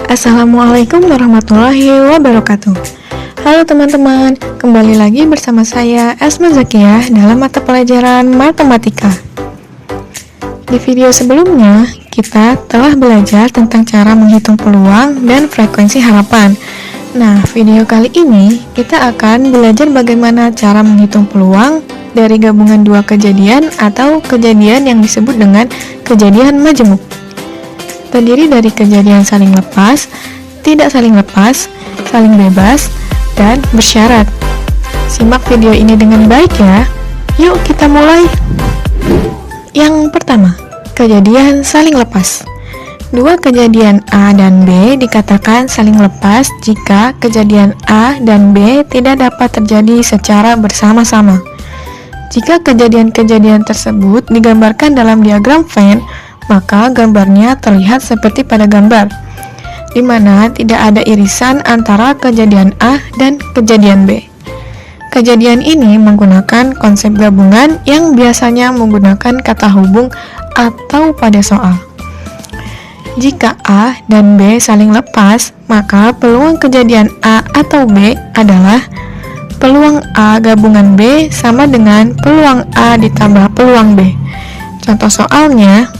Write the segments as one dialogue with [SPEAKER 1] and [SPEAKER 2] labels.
[SPEAKER 1] Assalamualaikum warahmatullahi wabarakatuh. Halo teman-teman, kembali lagi bersama saya Esma Zakiyah dalam mata pelajaran matematika. Di video sebelumnya, kita telah belajar tentang cara menghitung peluang dan frekuensi harapan. Nah, video kali ini kita akan belajar bagaimana cara menghitung peluang dari gabungan dua kejadian atau kejadian yang disebut dengan kejadian majemuk. Terdiri dari kejadian saling lepas, tidak saling lepas, saling bebas, dan bersyarat. Simak video ini dengan baik ya. Yuk kita mulai. Yang pertama, kejadian saling lepas. Dua kejadian A dan B dikatakan saling lepas jika kejadian A dan B tidak dapat terjadi secara bersama-sama. Jika kejadian-kejadian tersebut digambarkan dalam diagram Venn, maka gambarnya terlihat seperti pada gambar, di mana tidak ada irisan antara kejadian A dan kejadian B. Kejadian ini menggunakan konsep gabungan yang biasanya menggunakan kata hubung atau pada soal. Jika A dan B saling lepas, maka peluang kejadian A atau B adalah peluang A gabungan B sama dengan peluang A ditambah peluang B. Contoh soalnya,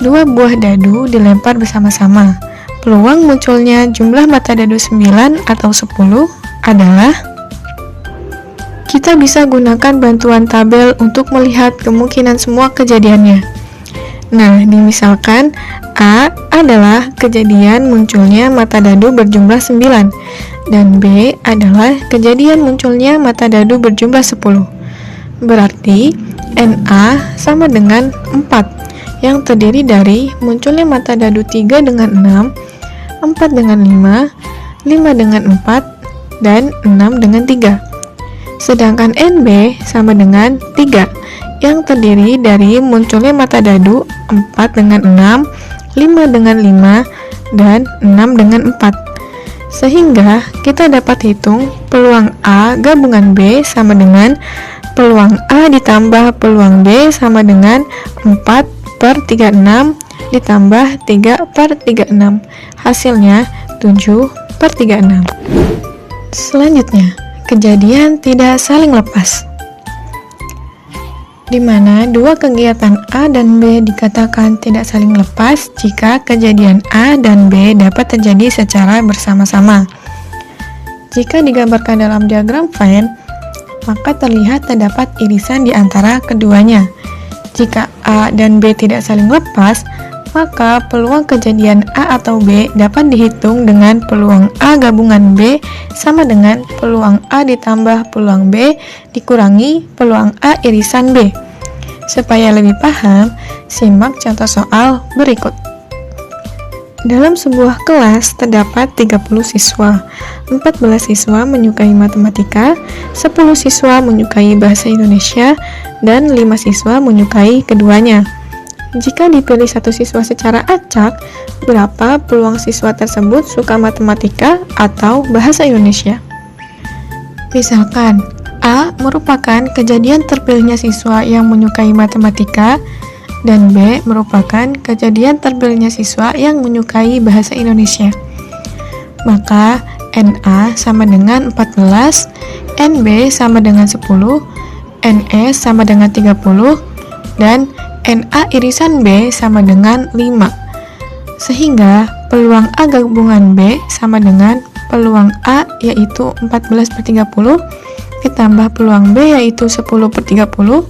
[SPEAKER 1] dua buah dadu dilempar bersama-sama. Peluang munculnya jumlah mata dadu 9 atau 10 adalah, kita bisa gunakan bantuan tabel untuk melihat kemungkinan semua kejadiannya. Nah, misalkan A adalah kejadian munculnya mata dadu berjumlah 9 dan B adalah kejadian munculnya mata dadu berjumlah 10. Berarti NA sama dengan 4 yang terdiri dari munculnya mata dadu 3 dengan 6, 4 dengan 5, 5 dengan 4, dan 6 dengan 3. Sedangkan NB sama dengan 3 yang terdiri dari munculnya mata dadu 4 dengan 6, 5 dengan 5, dan 6 dengan 4. Sehingga kita dapat hitung peluang A gabungan B sama dengan peluang A ditambah peluang B sama dengan 4/36 ditambah 3/36. Hasilnya 7/36. Selanjutnya, kejadian tidak saling lepas, di mana dua kegiatan A dan B dikatakan tidak saling lepas jika kejadian A dan B dapat terjadi secara bersama-sama. Jika digambarkan dalam diagram Venn, maka terlihat terdapat irisan di antara keduanya. Jika A dan B tidak saling lepas, maka peluang kejadian A atau B dapat dihitung dengan peluang A gabungan B sama dengan peluang A ditambah peluang B dikurangi peluang A irisan B. Supaya lebih paham, simak contoh soal berikut. Dalam sebuah kelas terdapat 30 siswa, 14 siswa menyukai matematika, 10 siswa menyukai bahasa Indonesia, dan 5 siswa menyukai keduanya. Jika dipilih satu siswa secara acak, berapa peluang siswa tersebut suka matematika atau bahasa Indonesia? Misalkan, A merupakan kejadian terpilihnya siswa yang menyukai matematika, dan B merupakan kejadian terpilihnya siswa yang menyukai bahasa Indonesia. Maka NA sama dengan 14, NB sama dengan 10, NE sama dengan 30, dan NA irisan B sama dengan 5. Sehingga peluang A gabungan B sama dengan peluang A yaitu 14/30 ditambah peluang B yaitu 10/30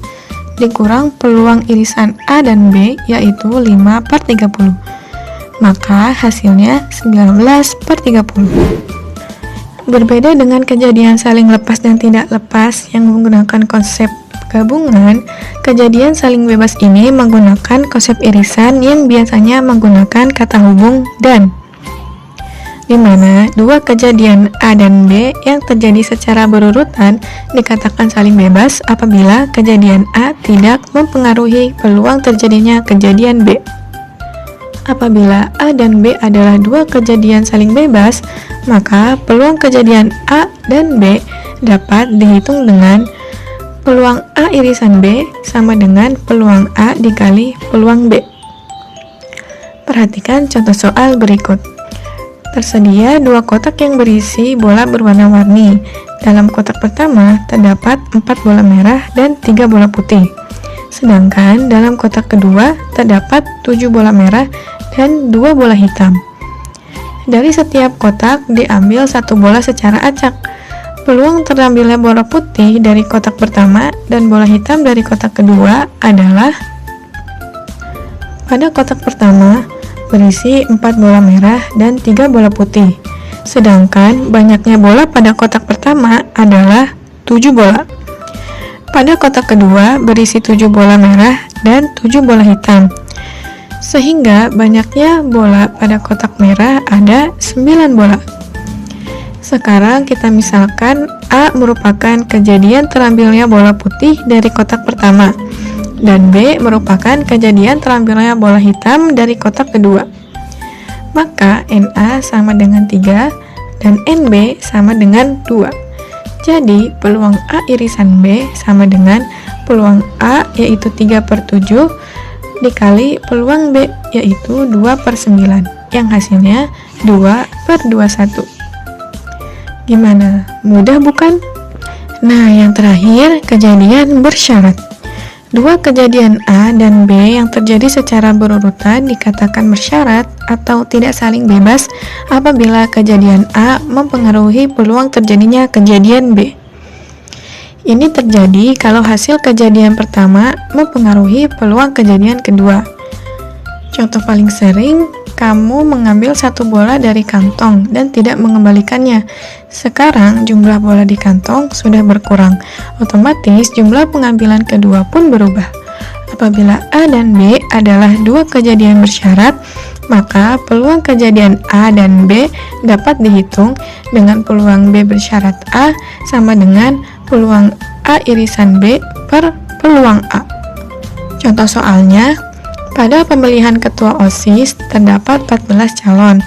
[SPEAKER 1] dikurang peluang irisan A dan B yaitu 5/30. Maka hasilnya 19/30. Berbeda dengan kejadian saling lepas dan tidak lepas yang menggunakan konsep gabungan, kejadian saling bebas ini menggunakan konsep irisan yang biasanya menggunakan kata hubung dan, di mana dua kejadian A dan B yang terjadi secara berurutan dikatakan saling bebas apabila kejadian A tidak mempengaruhi peluang terjadinya kejadian B. Apabila A dan B adalah dua kejadian saling bebas, maka peluang kejadian A dan B dapat dihitung dengan peluang A irisan B sama dengan peluang A dikali peluang B. Perhatikan contoh soal berikut. Tersedia dua kotak yang berisi bola berwarna-warni. Dalam kotak pertama terdapat 4 bola merah dan 3 bola putih. Sedangkan dalam kotak kedua terdapat 7 bola merah dan 2 bola hitam. Dari setiap kotak diambil 1 bola secara acak. Peluang terambilnya bola putih dari kotak pertama dan bola hitam dari kotak kedua adalah: pada kotak pertama berisi 4 bola merah dan 3 bola putih. Sedangkan banyaknya bola pada kotak pertama adalah 7 bola. Pada kotak kedua berisi 7 bola merah dan 7 bola hitam. Sehingga banyaknya bola pada kotak merah ada 9 bola. Sekarang kita misalkan A merupakan kejadian terambilnya bola putih dari kotak pertama, dan B merupakan kejadian terambilnya bola hitam dari kotak kedua. Maka NA sama dengan 3 dan NB sama dengan 2. Jadi peluang A irisan B sama dengan peluang A yaitu 3/7 dikali peluang B yaitu 2/9, yang hasilnya 2/21. Gimana? Mudah bukan? Nah, yang terakhir kejadian bersyarat. Dua kejadian A dan B yang terjadi secara berurutan dikatakan bersyarat atau tidak saling bebas apabila kejadian A mempengaruhi peluang terjadinya kejadian B. Ini terjadi kalau hasil kejadian pertama mempengaruhi peluang kejadian kedua. Contoh paling sering, kamu mengambil 1 bola dari kantong dan tidak mengembalikannya. Sekarang jumlah bola di kantong sudah berkurang. Otomatis jumlah pengambilan kedua pun berubah. Apabila A dan B adalah dua kejadian bersyarat, maka peluang kejadian A dan B dapat dihitung dengan peluang B bersyarat A sama dengan peluang A irisan B per peluang A. Contoh soalnya, pada pemilihan ketua OSIS terdapat 14 calon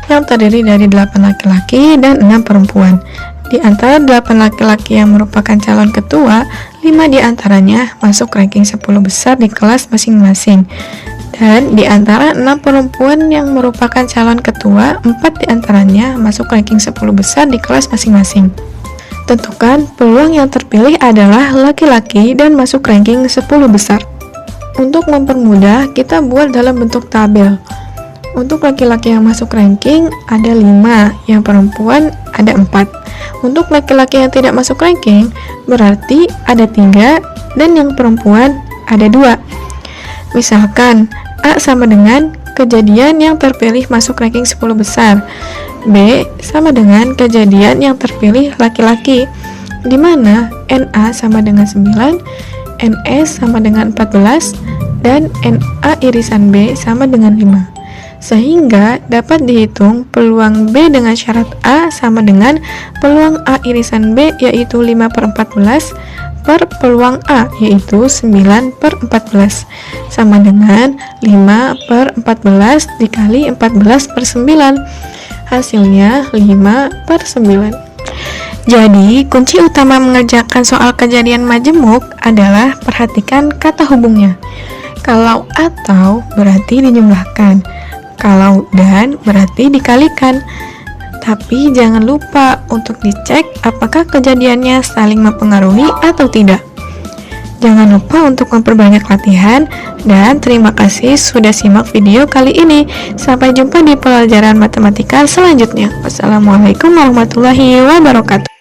[SPEAKER 1] yang terdiri dari 8 laki-laki dan 6 perempuan. Di antara 8 laki-laki yang merupakan calon ketua, 5 diantaranya masuk ranking 10 besar di kelas masing-masing. Dan di antara 6 perempuan yang merupakan calon ketua, 4 diantaranya masuk ranking 10 besar di kelas masing-masing. Tentukan peluang yang terpilih adalah laki-laki dan masuk ranking 10 besar. Untuk mempermudah, kita buat dalam bentuk tabel. Untuk laki-laki yang masuk ranking ada 5, yang perempuan ada 4. Untuk laki-laki yang tidak masuk ranking berarti ada 3 dan yang perempuan ada 2. Misalkan A sama dengan kejadian yang terpilih masuk ranking 10 besar, B sama dengan kejadian yang terpilih laki-laki, di mana NA sama dengan 9, NS sama dengan 14, dan NA irisan B sama dengan 5. Sehingga dapat dihitung peluang B dengan syarat A sama dengan peluang A irisan B yaitu 5/14 per peluang A yaitu 9/14 sama dengan 5/14 dikali 14/9, hasilnya 5/9. Jadi, kunci utama mengerjakan soal kejadian majemuk adalah perhatikan kata hubungnya. Kalau atau berarti dijumlahkan, kalau dan berarti dikalikan. Tapi jangan lupa untuk dicek apakah kejadiannya saling mempengaruhi atau tidak. Jangan lupa untuk memperbanyak latihan, dan terima kasih sudah simak video kali ini. Sampai jumpa di pelajaran matematika selanjutnya. Wassalamualaikum warahmatullahi wabarakatuh.